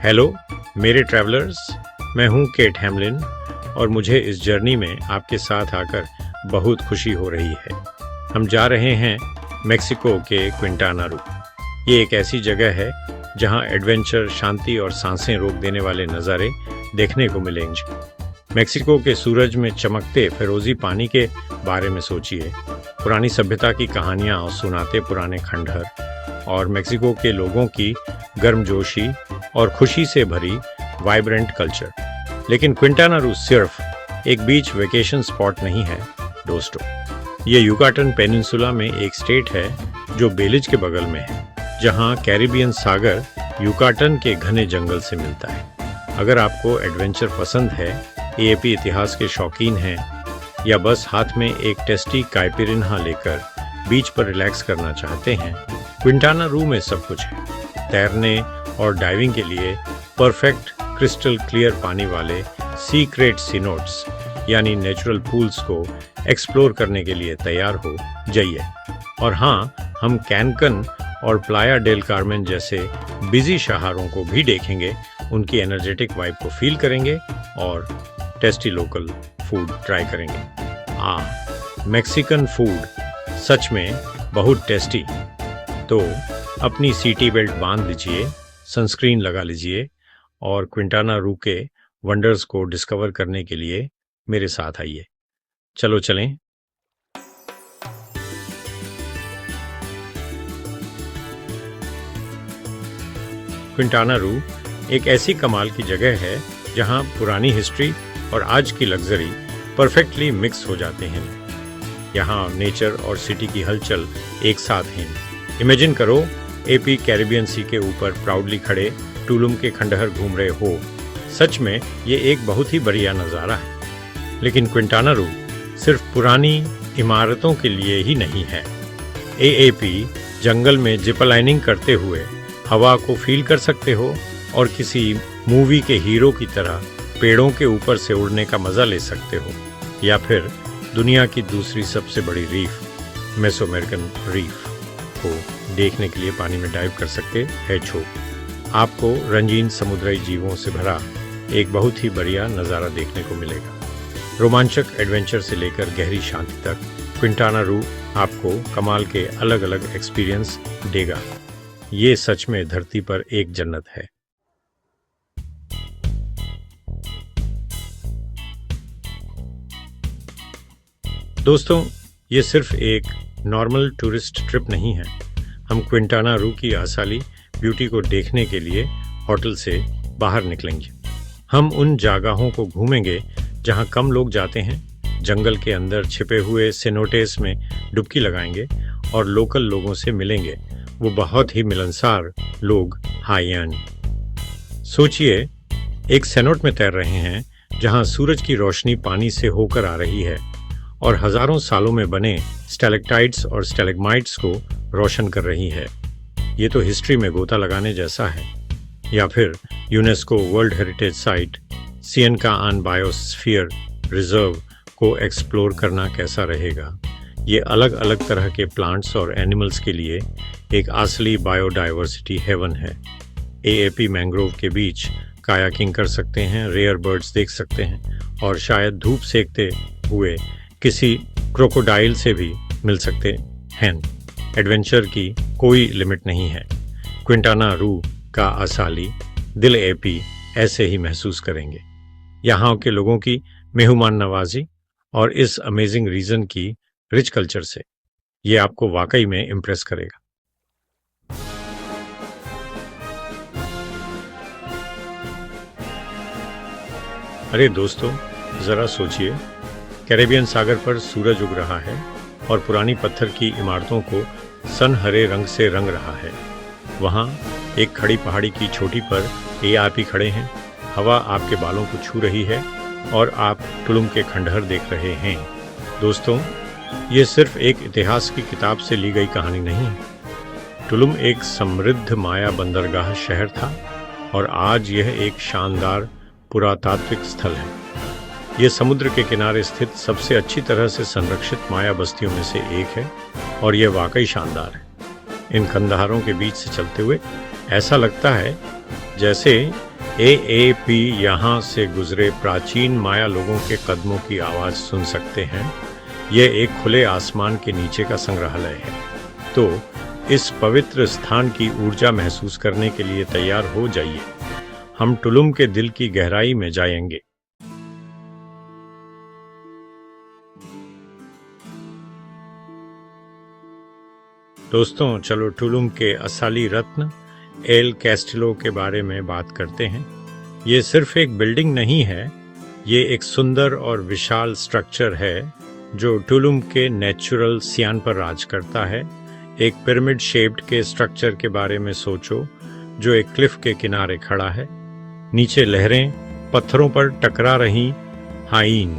Hello मेरे travellers, मैं हूं केट हैमलिन और मुझे इस जर्नी में आपके साथ आकर बहुत खुशी हो रही है। हम जा रहे हैं मेक्सिको के क्विंटाना रू। ये एक ऐसी जगह है जहां एडवेंचर, शांति और सांसें रोक देने वाले नज़ारे देखने को मिलेंगे। मेक्सिको के सूरज में चमकते फिरोजी पानी के बारे में सोचिए, पुरानी सभ्यता की कहानियां सुनाते पुराने खंडहर और मेक्सिको के लोगों की गर्मजोशी और खुशी से भरी वाइब्रेंट कल्चर। लेकिन क्विंटाना रू सिर्फ एक बीच वेकेशन स्पॉट नहीं है दोस्तों। ये युकाटन पेनिनसुला में एक स्टेट है जो बेलिज के बगल में है, जहां कैरिबियन सागर युकाटन के घने जंगल से मिलता है। अगर आपको एडवेंचर पसंद है, एएपी इतिहास के शौकीन हैं या बस हाथ में एक टेस्टी काइपिरिन्हा लेकर बीच पर रिलैक्स करना चाहते हैं, क्विंटाना रू में सब कुछ है। तैरने और डाइविंग के लिए परफेक्ट क्रिस्टल क्लियर पानी वाले सीक्रेट सीनोट्स यानी नेचुरल पूल्स को एक्सप्लोर करने के लिए तैयार हो जाइए। और हाँ, हम कैनकन और प्लाया डेल कार्मेन जैसे बिजी शहरों को भी देखेंगे, उनकी एनर्जेटिक वाइब को फील करेंगे और टेस्टी लोकल फूड ट्राई करेंगे। मैक्सिकन फूड सच में बहुत टेस्टी। तो अपनी सीटी बेल्ट बांध लीजिए, सनस्क्रीन लगा लीजिए और क्विंटाना रू के वंडर्स को डिस्कवर करने के लिए मेरे साथ आइए। चलो चलें। क्विंटाना रू एक ऐसी कमाल की जगह है जहां पुरानी हिस्ट्री और आज की लग्जरी परफेक्टली मिक्स हो जाते हैं। यहाँ नेचर और सिटी की हलचल एक साथ हैं। इमेजिन करो, एपी कैरिबियन सी के ऊपर प्राउडली खड़े टुलुम के खंडहर घूम रहे हो। सच में ये एक बहुत ही बढ़िया नज़ारा है। लेकिन क्विंटाना रू सिर्फ पुरानी इमारतों के लिए ही नहीं है। एएपी जंगल में जिप लाइनिंग करते हुए हवा को फील कर सकते हो और किसी मूवी के हीरो की तरह पेड़ों के ऊपर से उड़ने का मजा ले सकते हो, या फिर दुनिया की दूसरी सबसे बड़ी रीफ मेसोअमेरिकन रीफ को देखने के लिए पानी में डाइव कर सकते हैं। आपको रंगीन समुद्री जीवों से भरा एक बहुत ही बढ़िया नज़ारा देखने को मिलेगा। रोमांचक एडवेंचर से लेकर गहरी शांति तक क्विंटाना रू आपको कमाल के अलग अलग एक्सपीरियंस देगा। ये सच में धरती पर एक जन्नत है। दोस्तों, ये सिर्फ एक नॉर्मल टूरिस्ट ट्रिप नहीं है। हम क्विंटाना रू की असली ब्यूटी को देखने के लिए होटल से बाहर निकलेंगे। हम उन जगहों को घूमेंगे जहां कम लोग जाते हैं, जंगल के अंदर छिपे हुए सेनोटेस में डुबकी लगाएंगे और लोकल लोगों से मिलेंगे। वो बहुत ही मिलनसार लोग, हाईयान। सोचिए, एक सेनोट में तैर रहे हैं जहां सूरज की रोशनी पानी से होकर आ रही है और हजारों सालों में बने स्टैलेक्टाइट्स और स्टैलेग्माइट्स को रोशन कर रही है। ये तो हिस्ट्री में गोता लगाने जैसा है। या फिर UNESCO world heritage site Sian Ka'an biosphere reserve को एक्सप्लोर करना कैसा रहेगा। ये अलग अलग तरह के प्लांट्स और एनिमल्स के लिए एक असली बायोडाइवर्सिटी हेवन है। एएपी मैंग्रोव के बीच कायाकिंग कर सकते हैं, रेयर बर्ड्स देख सकते हैं और शायद धूप सेकते हुए किसी क्रोकोडाइल से भी मिल सकते हैं। एडवेंचर की कोई लिमिट नहीं है। क्विंटाना रू का असली दिल एपी ऐसे ही महसूस करेंगे। यहाँ के लोगों की मेहमान नवाजी और इस अमेजिंग रीजन की रिच कल्चर से ये आपको वाकई में इम्प्रेस करेगा। अरे दोस्तों, जरा सोचिए, कैरेबियन सागर पर सूरज उग रहा है और पुरानी पत्थर की इमारतों को सन हरे रंग से रंग रहा है। वहाँ एक खड़ी पहाड़ी की चोटी पर एआरपी खड़े हैं। हवा आपके बालों को छू रही है और आप टुलुम के खंडहर देख रहे हैं। दोस्तों, ये सिर्फ एक इतिहास की किताब से ली गई कहानी नहीं है। टुलुम एक समृद्ध माया बंदरगाह शहर था और आज यह एक शानदार पुरातात्विक स्थल है। ये समुद्र के किनारे स्थित सबसे अच्छी तरह से संरक्षित माया बस्तियों में से एक है और यह वाकई शानदार है। इन खंडहरों के बीच से चलते हुए ऐसा लगता है जैसे एएपी यहाँ से गुजरे प्राचीन माया लोगों के कदमों की आवाज़ सुन सकते हैं। यह एक खुले आसमान के नीचे का संग्रहालय है। तो इस पवित्र स्थान की ऊर्जा महसूस करने के लिए तैयार हो जाइए। हम टुलुम के दिल की गहराई में जाएंगे। दोस्तों, चलो टुलुम के असली रत्न एल कैस्टिलो के बारे में बात करते हैं। ये सिर्फ एक बिल्डिंग नहीं है, ये एक सुंदर और विशाल स्ट्रक्चर है जो टुलुम के नेचुरल सियान पर राज करता है। एक पिरामिड शेप्ड के स्ट्रक्चर के बारे में सोचो जो एक क्लिफ के किनारे खड़ा है। नीचे लहरें पत्थरों पर टकरा रही हाइन।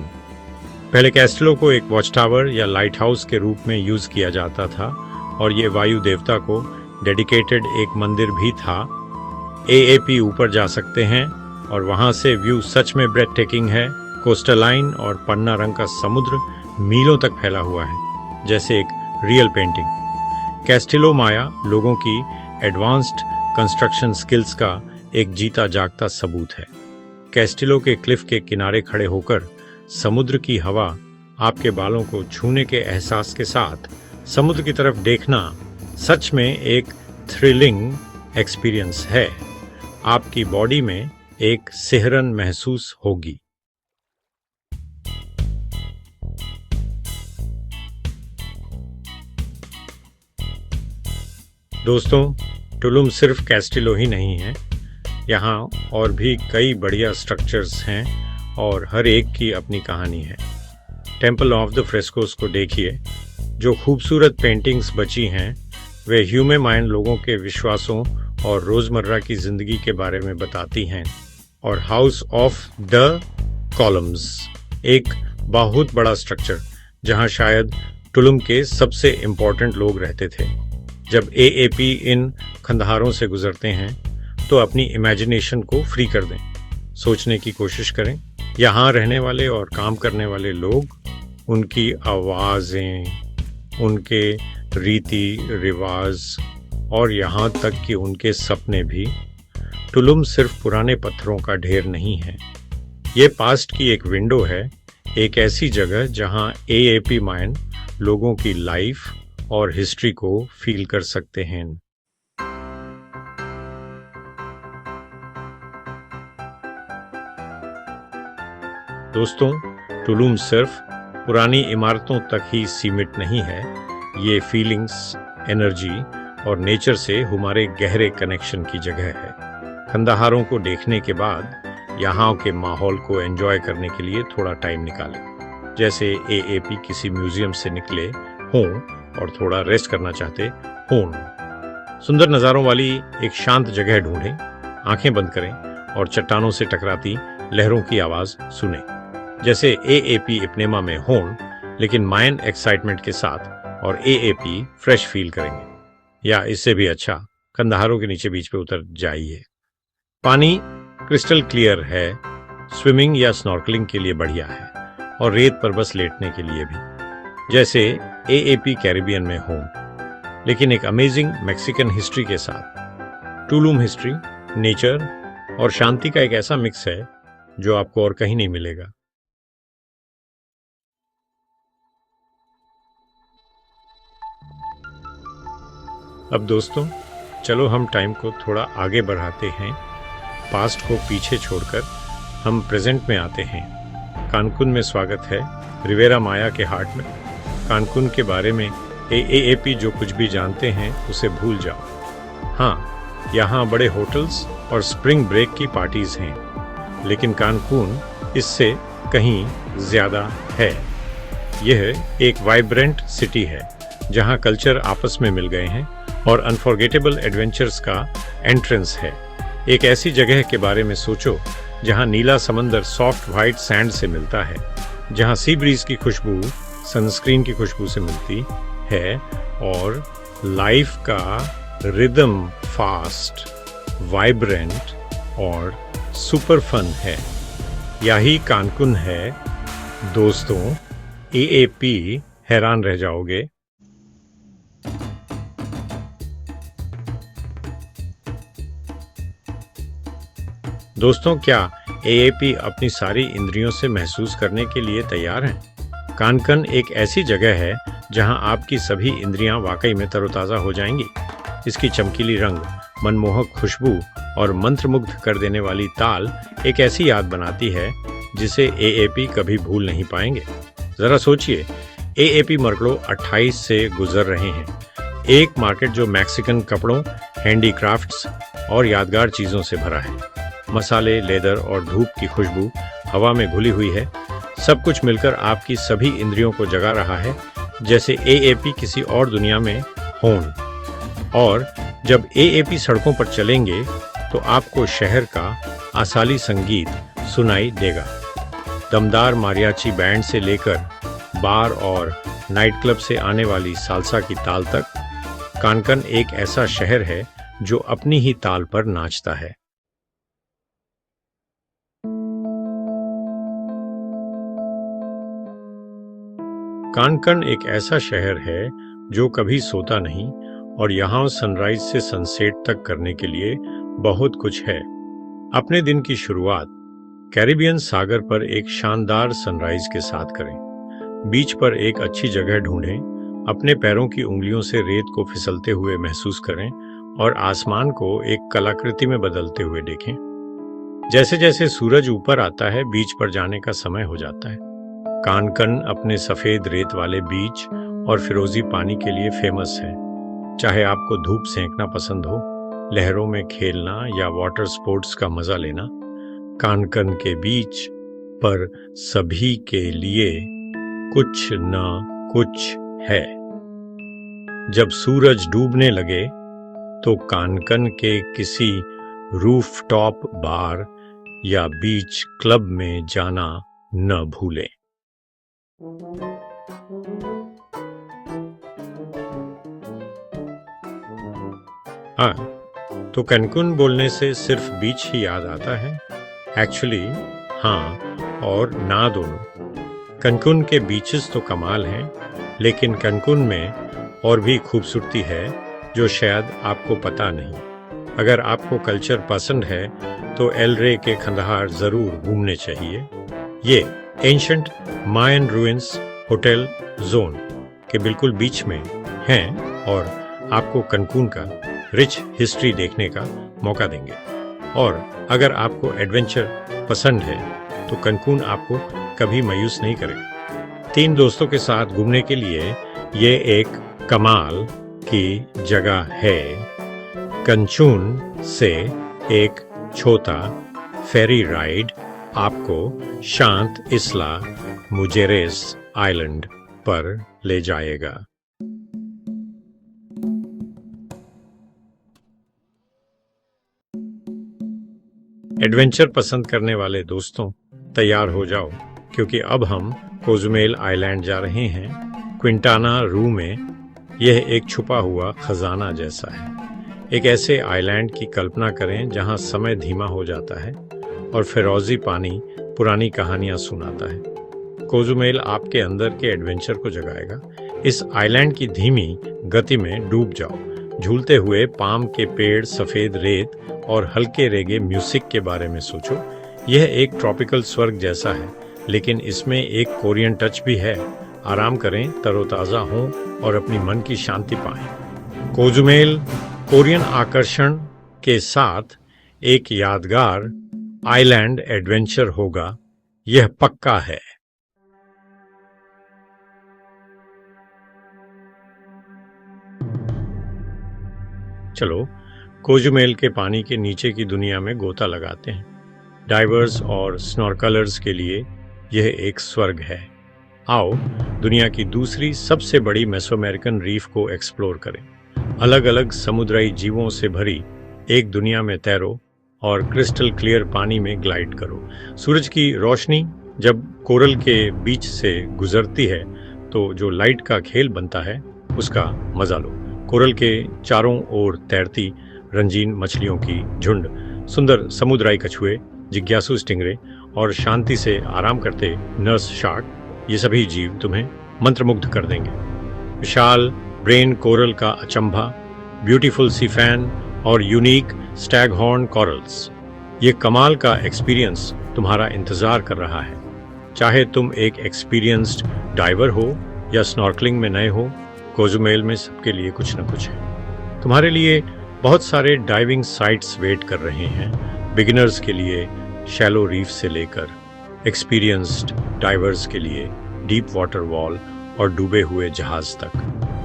पहले कैस्टिलो को एक वॉच टावर या लाइट हाउस के रूप में यूज किया जाता था और ये वायु देवता को डेडिकेटेड एक मंदिर भी था। एएपी ऊपर जा सकते हैं और वहां से व्यू सच में ब्रेथ टेकिंग है। कोस्टल लाइन और पन्ना रंग का समुद्र मीलों तक फैला हुआ है, जैसे एक रियल पेंटिंग। कैस्टिलो माया लोगों की एडवांस्ड कंस्ट्रक्शन स्किल्स का एक जीता जागता सबूत है। कैस्टिलो के क्लिफ के किनारे खड़े होकर समुद्र की हवा आपके बालों को छूने के एहसास के साथ समुद्र की तरफ देखना सच में एक थ्रिलिंग एक्सपीरियंस है। आपकी बॉडी में एक सिहरन महसूस होगी। दोस्तों, टुलुम सिर्फ कैस्टिलो ही नहीं है, यहाँ और भी कई बढ़िया स्ट्रक्चर्स हैं और हर एक की अपनी कहानी है। टेम्पल ऑफ द फ्रेस्कोस को देखिए, जो खूबसूरत पेंटिंग्स बची हैं वे ह्यूमन माइंड लोगों के विश्वासों और रोज़मर्रा की ज़िंदगी के बारे में बताती हैं। और हाउस ऑफ द कॉलम्स, एक बहुत बड़ा स्ट्रक्चर जहाँ शायद टुलुम के सबसे इम्पोर्टेंट लोग रहते थे। जब एएपी इन खंडहरों से गुजरते हैं तो अपनी इमेजिनेशन को फ्री कर दें, सोचने की कोशिश करें। यहाँ रहने वाले और काम करने वाले लोग, उनकी आवाज़ें, उनके रीति रिवाज और यहाँ तक कि उनके सपने भी। टुलुम सिर्फ पुराने पत्थरों का ढेर नहीं है, ये पास्ट की एक विंडो है, एक ऐसी जगह जहाँ एएपी माइंड लोगों की लाइफ और हिस्ट्री को फील कर सकते हैं। दोस्तों, टुलुम सिर्फ पुरानी इमारतों तक ही सीमित नहीं है, ये फीलिंग्स, एनर्जी और नेचर से हमारे गहरे कनेक्शन की जगह है। खंडहरों को देखने के बाद यहाँ के माहौल को एंजॉय करने के लिए थोड़ा टाइम निकालें, जैसे एएपी किसी म्यूजियम से निकले हों और थोड़ा रेस्ट करना चाहते हों। सुंदर नज़ारों वाली एक शांत जगह ढूंढें, आंखें बंद करें और चट्टानों से टकराती लहरों की आवाज़ सुनें, जैसे एएपी इपनेमा में हों लेकिन माइंड एक्साइटमेंट के साथ, और एएपी फ्रेश फील करेंगे। या इससे भी अच्छा, खंडहरों के नीचे बीच पे उतर जाइए। पानी क्रिस्टल क्लियर है, स्विमिंग या स्नॉर्कलिंग के लिए बढ़िया है और रेत पर बस लेटने के लिए भी, जैसे एएपी कैरिबियन में हो, लेकिन एक अमेजिंग मैक्सिकन हिस्ट्री के साथ। टुलुम हिस्ट्री, नेचर और शांति का एक ऐसा मिक्स है जो आपको और कहीं नहीं मिलेगा। अब दोस्तों, चलो हम टाइम को थोड़ा आगे बढ़ाते हैं। पास्ट को पीछे छोड़कर हम प्रेजेंट में आते हैं। कानकुन में स्वागत है, रिवेरा माया के हार्ट में। कानकुन के बारे में एएपी जो कुछ भी जानते हैं उसे भूल जाओ। हाँ, यहाँ बड़े होटल्स और स्प्रिंग ब्रेक की पार्टीज हैं, लेकिन कानकुन इससे कहीं ज़्यादा है। यह एक वाइब्रेंट सिटी है जहाँ कल्चर आपस में मिल गए हैं और अनफॉरगेटेबल एडवेंचर्स का एंट्रेंस है। एक ऐसी जगह के बारे में सोचो जहाँ नीला समंदर सॉफ्ट वाइट सैंड से मिलता है, जहाँ सी ब्रीज की खुशबू सनस्क्रीन की खुशबू से मिलती है और लाइफ का रिदम फास्ट, वाइब्रेंट और सुपर फन है। यही कानकुन है दोस्तों। एएपी हैरान रह जाओगे। दोस्तों, क्या एएपी अपनी सारी इंद्रियों से महसूस करने के लिए तैयार हैं? कानकन एक ऐसी जगह है जहां आपकी सभी इंद्रियां वाकई में तरोताज़ा हो जाएंगी। इसकी चमकीली रंग, मनमोहक खुशबू और मंत्रमुग्ध कर देने वाली ताल एक ऐसी याद बनाती है जिसे एएपी कभी भूल नहीं पाएंगे। जरा सोचिए, एएपी मरकड़ो 28 से गुजर रहे हैं। एक मार्केट जो मैक्सिकन कपड़ों, हैंडीक्राफ्ट्स और यादगार चीज़ों से भरा है। मसाले, लेदर और धूप की खुशबू हवा में घुली हुई है। सब कुछ मिलकर आपकी सभी इंद्रियों को जगा रहा है, जैसे एएपी किसी और दुनिया में हों। और जब एएपी सड़कों पर चलेंगे तो आपको शहर का आसाली संगीत सुनाई देगा। दमदार मारियाची बैंड से लेकर बार और नाइट क्लब से आने वाली साल्सा की ताल तक, कानकन एक ऐसा शहर है जो अपनी ही ताल पर नाचता है। कानकन एक ऐसा शहर है जो कभी सोता नहीं और यहाँ सनराइज से सनसेट तक करने के लिए बहुत कुछ है। अपने दिन की शुरुआत कैरिबियन सागर पर एक शानदार सनराइज के साथ करें। बीच पर एक अच्छी जगह ढूंढें, अपने पैरों की उंगलियों से रेत को फिसलते हुए महसूस करें और आसमान को एक कलाकृति में बदलते हुए देखें। जैसे जैसे सूरज ऊपर आता है, बीच पर जाने का समय हो जाता है। कानकन अपने सफेद रेत वाले बीच और फिरोजी पानी के लिए फेमस है। चाहे आपको धूप सेंकना पसंद हो, लहरों में खेलना या वाटर स्पोर्ट्स का मजा लेना, कानकन के बीच पर सभी के लिए कुछ न कुछ है। जब सूरज डूबने लगे तो कानकन के किसी रूफटॉप बार या बीच क्लब में जाना न भूलें। हाँ, तो कैनकुन बोलने से सिर्फ बीच ही याद आता है? एक्चुअली हाँ और ना दोनों। कैनकुन के बीचेस तो कमाल हैं, लेकिन कैनकुन में और भी खूबसूरती है जो शायद आपको पता नहीं। अगर आपको कल्चर पसंद है तो एल रे के खंडहार जरूर घूमने चाहिए। ये एंशंट मायन रूइंस होटल जोन के बिल्कुल बीच में हैं और आपको कैनकुन का रिच हिस्ट्री देखने का मौका देंगे। और अगर आपको एडवेंचर पसंद है तो कैनकुन आपको कभी मायूस नहीं करेगा। 3 दोस्तों के साथ घूमने के लिए ये एक कमाल की जगह है। कैनकुन से एक छोटा फेरी राइड आपको शांत इस्ला मुजेरेस आइलैंड पर ले जाएगा। एडवेंचर पसंद करने वाले दोस्तों, तैयार हो जाओ, क्योंकि अब हम कोजुमेल आइलैंड जा रहे हैं। क्विंटाना रू में यह एक छुपा हुआ खजाना जैसा है। एक ऐसे आइलैंड की कल्पना करें जहां समय धीमा हो जाता है और फिरोजी पानी पुरानी कहानियां सुनाता है। कोजुमेल आपके अंदर के एडवेंचर को जगाएगा। इस आइलैंड की धीमी गति में डूब जाओ। झूलते हुए पाम के पेड़, सफेद रेत और हल्के रेगे म्यूजिक के बारे में सोचो। यह एक ट्रॉपिकल स्वर्ग जैसा है, लेकिन इसमें एक कोरियन टच भी है। आराम करें, तरोताज़ा हों और अपनी मन की शांति पाएं। कोजुमेल कोरियन आकर्षण के साथ एक यादगार आइलैंड एडवेंचर होगा, यह पक्का है। चलो कोजुमेल के पानी के नीचे की दुनिया में गोता लगाते हैं। डाइवर्स और स्नॉर्कलर्स के लिए यह एक स्वर्ग है। आओ दुनिया की दूसरी सबसे बड़ी मेसोअमेरिकन रीफ को एक्सप्लोर करें। अलग अलग समुद्री जीवों से भरी एक दुनिया में तैरो और क्रिस्टल क्लियर पानी में ग्लाइड करो। सूरज की रोशनी जब कोरल के बीच से गुजरती है तो जो लाइट का खेल बनता है उसका मजा लो। कोरल के चारों ओर तैरती रंगीन मछलियों की झुंड, सुंदर समुद्री कछुए, जिज्ञासु स्टिंगरे और शांति से आराम करते नर्स शार्क, ये सभी जीव तुम्हें मंत्रमुग्ध कर देंगे। विशाल ब्रेन कोरल का अचंभा, ब्यूटीफुल सी फैन और यूनिक स्टैगहॉर्न कोरल्स, ये कमाल का एक्सपीरियंस तुम्हारा इंतजार कर रहा है। चाहे तुम एक एक्सपीरियंस्ड डाइवर हो या स्नॉर्कलिंग में नए हो, कोजुमेल में सबके लिए कुछ न कुछ है। तुम्हारे लिए बहुत सारे डाइविंग साइट्स वेट कर रहे हैं, बिगिनर्स के लिए शैलो रीफ से लेकर एक्सपीरियंस्ड डाइवर्स के लिए डीप वाटर वॉल और डूबे हुए जहाज तक।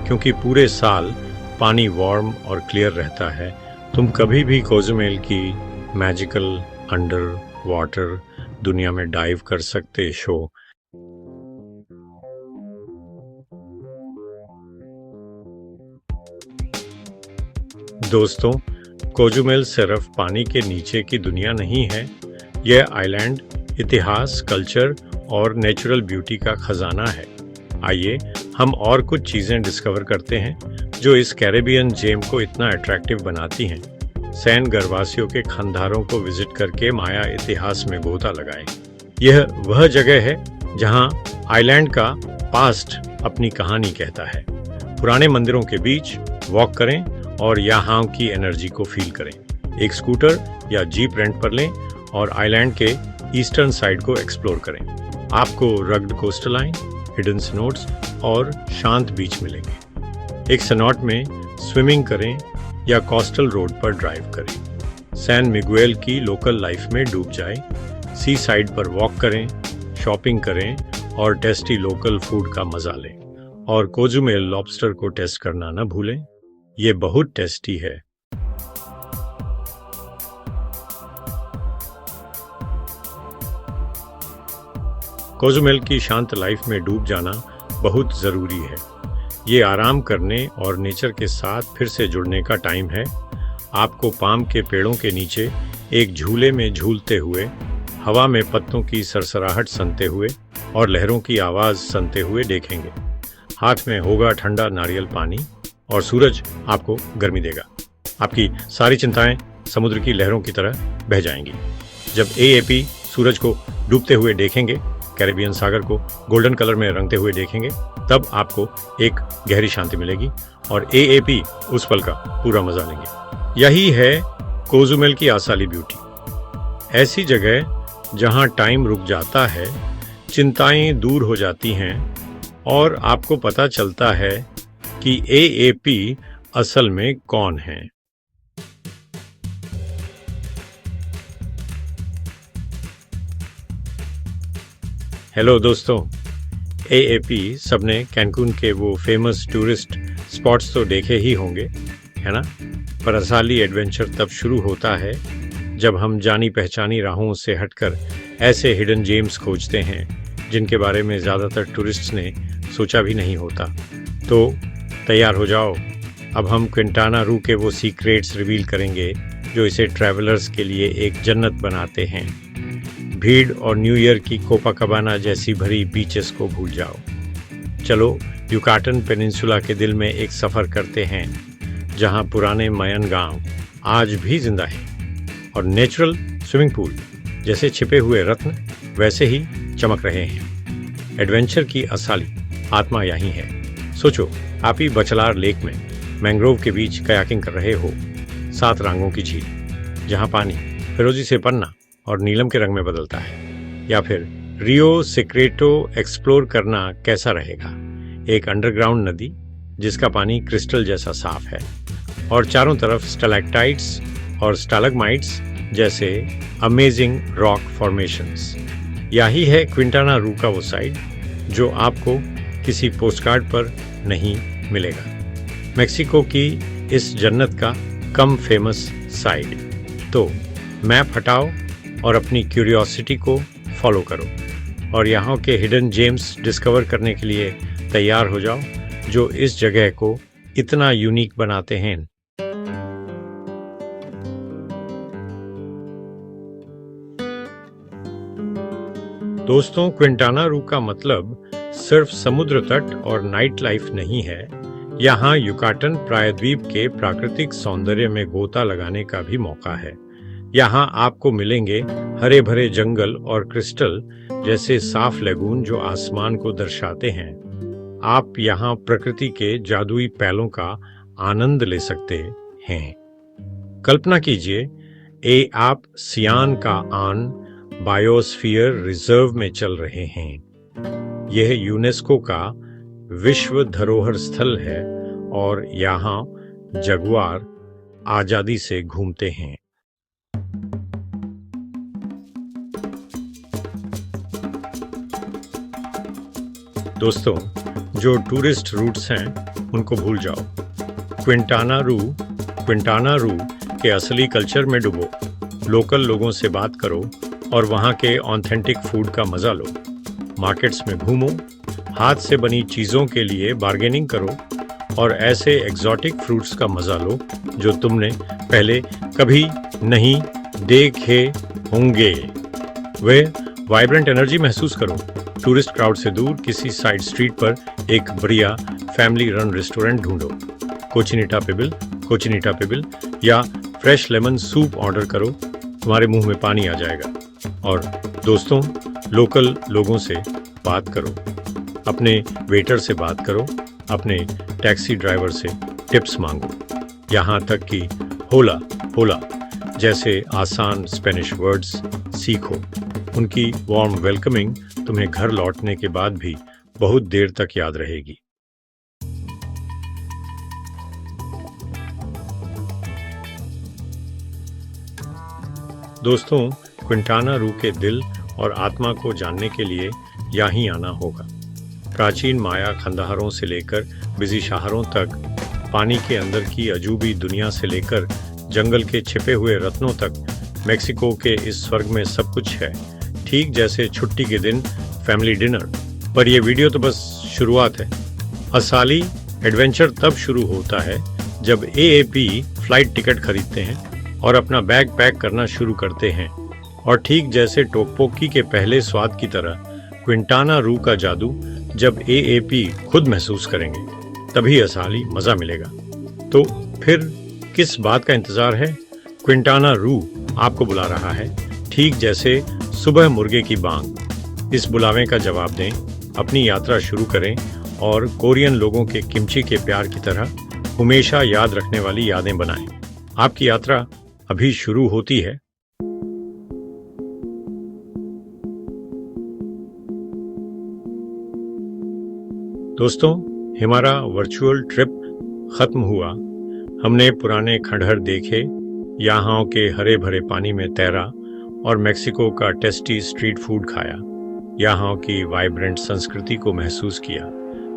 क्योंकि पूरे साल पानी वार्म और क्लियर रहता है, तुम कभी भी कोजुमेल की मैजिकल अंडर वाटर दुनिया में डाइव कर सकते हो। दोस्तों, कोजुमेल सिर्फ पानी के नीचे की दुनिया नहीं है, यह आइलैंड इतिहास, कल्चर और नेचुरल ब्यूटी का खजाना है। आइए हम और कुछ चीजें डिस्कवर करते हैं जो इस कैरेबियन जेम को इतना अट्रैक्टिव बनाती हैं। सैन गरवासियों के खंडारों को विजिट करके माया इतिहास में गोता लगाएं। यह वह जगह है जहां आइलैंड का पास्ट अपनी कहानी कहता है। पुराने मंदिरों के बीच वॉक करें और यहाँ की एनर्जी को फील करें। एक स्कूटर या जीप रेंट पर लें और आइलैंड के ईस्टर्न साइड को एक्सप्लोर करें। आपको रग्ड कोस्टल लाइन, हिडन सनोट्स और शांत बीच मिलेंगे। एक सनॉट में स्विमिंग करें या कोस्टल रोड पर ड्राइव करें। सैन मिगुएल की लोकल लाइफ में डूब जाएं। सी साइड पर वॉक करें, शॉपिंग करें और टेस्टी लोकल फूड का मजा लें। और कोजुमेल लॉबस्टर को टेस्ट करना न भूलें, ये बहुत टेस्टी है। कोजुमेल की शांत लाइफ में डूब जाना बहुत ज़रूरी है। ये आराम करने और नेचर के साथ फिर से जुड़ने का टाइम है। आपको पाम के पेड़ों के नीचे एक झूले में झूलते हुए, हवा में पत्तों की सरसराहट सुनते हुए और लहरों की आवाज़ सुनते हुए देखेंगे। हाथ में होगा ठंडा नारियल पानी और सूरज आपको गर्मी देगा। आपकी सारी चिंताएं समुद्र की लहरों की तरह बह जाएंगी। जब एएपी सूरज को डूबते हुए देखेंगे, कैरेबियन सागर को गोल्डन कलर में रंगते हुए देखेंगे, तब आपको एक गहरी शांति मिलेगी और एएपी उस पल का पूरा मजा लेंगे। यही है कोजुमेल की आसाली ब्यूटी। ऐसी जगह जहां टाइम रुक जाता है, चिंताएं दूर हो जाती हैं और आपको पता चलता है कि एएपी असल में कौन है। हेलो दोस्तों, एएपी सबने कैनकून के वो फेमस टूरिस्ट स्पॉट्स तो देखे ही होंगे, है ना? पर असली एडवेंचर तब शुरू होता है जब हम जानी पहचानी राहों से हटकर ऐसे हिडन जेम्स खोजते हैं जिनके बारे में ज़्यादातर टूरिस्ट्स ने सोचा भी नहीं होता। तो तैयार हो जाओ, अब हम क्विंटाना रू के वो सीक्रेट्स रिवील करेंगे जो इसे ट्रैवलर्स के लिए एक जन्नत बनाते हैं। भीड़ और न्यू ईयर की कोपाकाबाना जैसी भरी बीचेस को भूल जाओ। चलो युकाटन पेनिनसुला के दिल में एक सफ़र करते हैं जहां पुराने मयन गांव आज भी जिंदा हैं और नेचुरल स्विमिंग पूल जैसे छिपे हुए रत्न वैसे ही चमक रहे हैं। एडवेंचर की असली आत्मा यहीं है। सोचो, आप ही बचलार लेक में मैंग्रोव के बीच कयाकिंग कर रहे हो, 7 रंगों की झील जहां पानी फिरोजी से पन्ना और नीलम के रंग में बदलता है। या फिर रियो सेक्रेटो एक्सप्लोर करना कैसा रहेगा? एक अंडरग्राउंड नदी जिसका पानी क्रिस्टल जैसा साफ है और चारों तरफ स्टैलेक्टाइट्स और स्टालगमाइट्स जैसे अमेजिंग रॉक फॉर्मेशंस। यही है क्विंटाना रू का वो साइड जो आपको किसी पोस्टकार्ड पर नहीं मिलेगा। मेक्सिको की इस जन्नत का कम फेमस साइड। तो मैप हटाओ और अपनी क्यूरियोसिटी को फॉलो करो और यहाँ के हिडन जेम्स डिस्कवर करने के लिए तैयार हो जाओ जो इस जगह को इतना यूनिक बनाते हैं। दोस्तों, क्विंटाना रू का मतलब सिर्फ समुद्र तट और नाइट लाइफ नहीं है। यहाँ युकाटन प्रायद्वीप के प्राकृतिक सौंदर्य में गोता लगाने का भी मौका है। यहाँ आपको मिलेंगे हरे भरे जंगल और क्रिस्टल जैसे साफ लेगून जो आसमान को दर्शाते हैं। आप यहाँ प्रकृति के जादुई पहलों का आनंद ले सकते हैं। कल्पना कीजिए, आप सियान का आन बायोस्फीयर रिजर्व में चल रहे हैं। यह यूनेस्को का विश्व धरोहर स्थल है और यहाँ जगुआर आजादी से घूमते हैं। दोस्तों, जो टूरिस्ट रूट्स हैं उनको भूल जाओ। क्विंटाना रू के असली कल्चर में डूबो, लोकल लोगों से बात करो और वहाँ के ऑथेंटिक फूड का मजा लो। मार्केट्स में घूमो, हाथ से बनी चीज़ों के लिए बार्गेनिंग करो और ऐसे एग्जॉटिक फ्रूट्स का मजा लो जो तुमने पहले कभी नहीं देखे होंगे। वे वाइब्रेंट एनर्जी महसूस करो। टूरिस्ट क्राउड से दूर किसी साइड स्ट्रीट पर एक बढ़िया फैमिली रन रेस्टोरेंट ढूंढो। कोचिनीटा पिबल या फ्रेश लेमन सूप ऑर्डर करो, तुम्हारे मुंह में पानी आ जाएगा। और दोस्तों, लोकल लोगों से बात करो, अपने वेटर से बात करो, अपने टैक्सी ड्राइवर से टिप्स मांगो, यहाँ तक कि होला जैसे आसान स्पेनिश वर्ड्स सीखो। उनकी वार्म वेलकमिंग तुम्हें घर लौटने के बाद भी बहुत देर तक याद रहेगी। दोस्तों, क्विंटाना रू के दिल और आत्मा को जानने के लिए यहाँ आना होगा। प्राचीन माया खंडहरों से लेकर बिजी शहरों तक, पानी के अंदर की अजूबी दुनिया से लेकर जंगल के छिपे हुए रत्नों तक, मेक्सिको के इस स्वर्ग में सब कुछ है। ठीक जैसे छुट्टी के दिन फैमिली डिनर। पर यह वीडियो तो बस शुरुआत है। असली एडवेंचर तब शुरू होता है जब AAP फ्लाइट टिकट खरीदते हैं और अपना बैग पैक करना शुरू करते हैं। और ठीक जैसे टोपोकी के पहले स्वाद की तरह क्विंटाना रू का जादू जब AAP खुद महसूस करेंगे, तभी असली मजा मिलेगा। तो फिर किस बात का इंतजार है? क्विंटाना रू आपको बुला रहा है, ठीक जैसे सुबह मुर्गे की बांग। इस बुलावे का जवाब दें, अपनी यात्रा शुरू करें और कोरियन लोगों के किमची के प्यार की तरह हमेशा याद रखने वाली यादें बनाएं। आपकी यात्रा अभी शुरू होती है। दोस्तों, हमारा वर्चुअल ट्रिप खत्म हुआ। हमने पुराने खंडहर देखे, यहाँ के हरे भरे पानी में तैरा और मेक्सिको का टेस्टी स्ट्रीट फूड खाया। यहाँ की वाइब्रेंट संस्कृति को महसूस किया।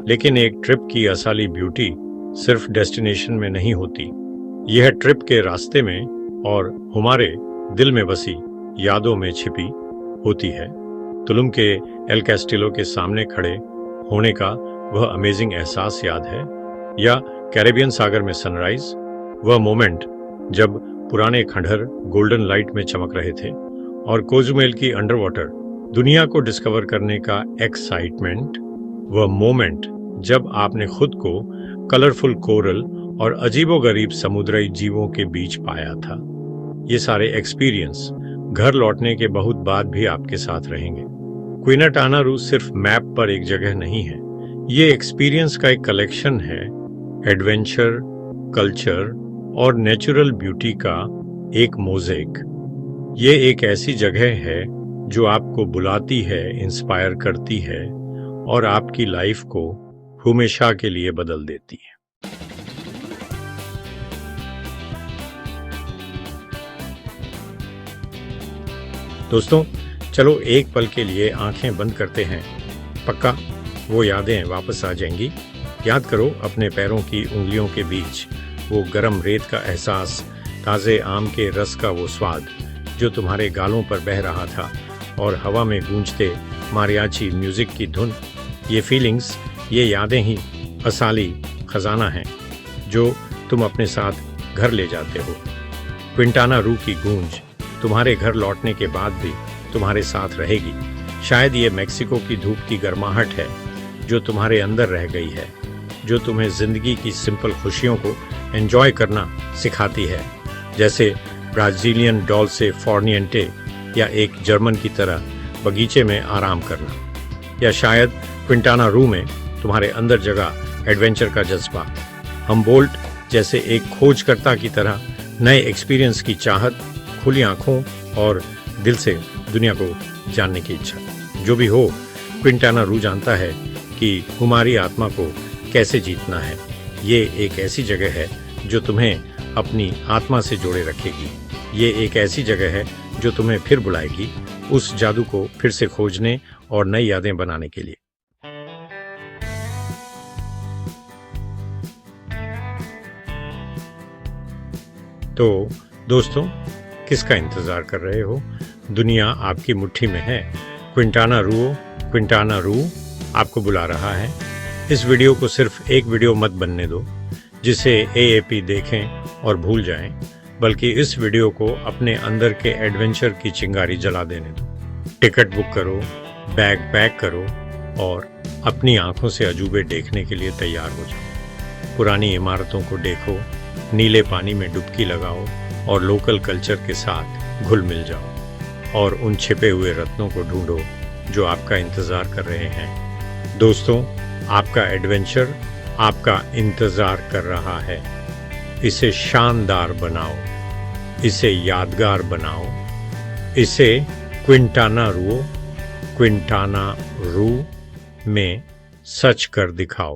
लेकिन एक ट्रिप की असली ब्यूटी सिर्फ डेस्टिनेशन में नहीं होती, यह ट्रिप के रास्ते में और हमारे दिल में बसी यादों में छिपी होती है। तुलुम के एल कैस्टिलो के सामने खड़े होने का वह अमेजिंग एहसास याद है? या कैरेबियन सागर में सनराइज, वह मोमेंट जब पुराने खंडहर गोल्डन लाइट में चमक रहे थे और कोजुमेल की अंडर वाटर दुनिया को डिस्कवर करने का एक्साइटमेंट, वह मोमेंट जब आपने खुद को कलरफुल कोरल और अजीबोगरीब समुद्री जीवों के बीच पाया था। ये सारे एक्सपीरियंस घर लौटने के बहुत बाद भी आपके साथ रहेंगे। क्विंटाना रू सिर्फ मैप पर एक जगह नहीं है, ये एक्सपीरियंस का एक कलेक्शन है। एडवेंचर, कल्चर और नेचुरल ब्यूटी का एक मोज़ेक। ये एक ऐसी जगह है जो आपको बुलाती है, इंस्पायर करती है और आपकी लाइफ को हमेशा के लिए बदल देती है। दोस्तों, चलो एक पल के लिए आंखें बंद करते हैं। पक्का वो यादें वापस आ जाएंगी। याद करो अपने पैरों की उंगलियों के बीच वो गरम रेत का एहसास, ताज़े आम के रस का वो स्वाद जो तुम्हारे गालों पर बह रहा था और हवा में गूंजते मारियाची म्यूजिक की धुन। ये फीलिंग्स, ये यादें ही असली खजाना हैं जो तुम अपने साथ घर ले जाते हो। क्विंटाना रू की गूंज तुम्हारे घर लौटने के बाद भी तुम्हारे साथ रहेगी। शायद ये मेक्सिको की धूप की गर्माहट है जो तुम्हारे अंदर रह गई है, जो तुम्हें जिंदगी की सिंपल खुशियों को एंजॉय करना सिखाती है, जैसे ब्राजीलियन डॉल से फॉर्निएंटे या एक जर्मन की तरह बगीचे में आराम करना, या शायद क्विंटाना रू में तुम्हारे अंदर जगह एडवेंचर का जज्बा। हमबोल्ट जैसे एक खोजकर्ता की तरह नए एक्सपीरियंस की चाहत, खुली आंखों और दिल से दुनिया को जानने की इच्छा। जो भी हो, क्विंटाना रू जानता है कि हमारी आत्मा को कैसे जीतना है। ये एक ऐसी जगह है जो तुम्हें अपनी आत्मा से जोड़े रखेगी। ये एक ऐसी जगह है जो तुम्हें फिर बुलाएगी उस जादू को फिर से खोजने और नई यादें बनाने के लिए। तो दोस्तों, किसका इंतजार कर रहे हो? दुनिया आपकी मुट्ठी में है। क्विंटाना रू आपको बुला रहा है। इस वीडियो को सिर्फ एक वीडियो मत बनने दो जिसे AAP देखें और भूल जाएं, बल्कि इस वीडियो को अपने अंदर के एडवेंचर की चिंगारी जला देने दो। टिकट बुक करो, बैग पैक करो और अपनी आंखों से अजूबे देखने के लिए तैयार हो जाओ। पुरानी इमारतों को देखो, नीले पानी में डुबकी लगाओ और लोकल कल्चर के साथ घुल मिल जाओ और उन छिपे हुए रत्नों को ढूंढो जो आपका इंतजार कर रहे हैं। दोस्तों, आपका एडवेंचर आपका इंतजार कर रहा है। इसे शानदार बनाओ, इसे यादगार बनाओ, इसे क्विंटाना रू में सच कर दिखाओ।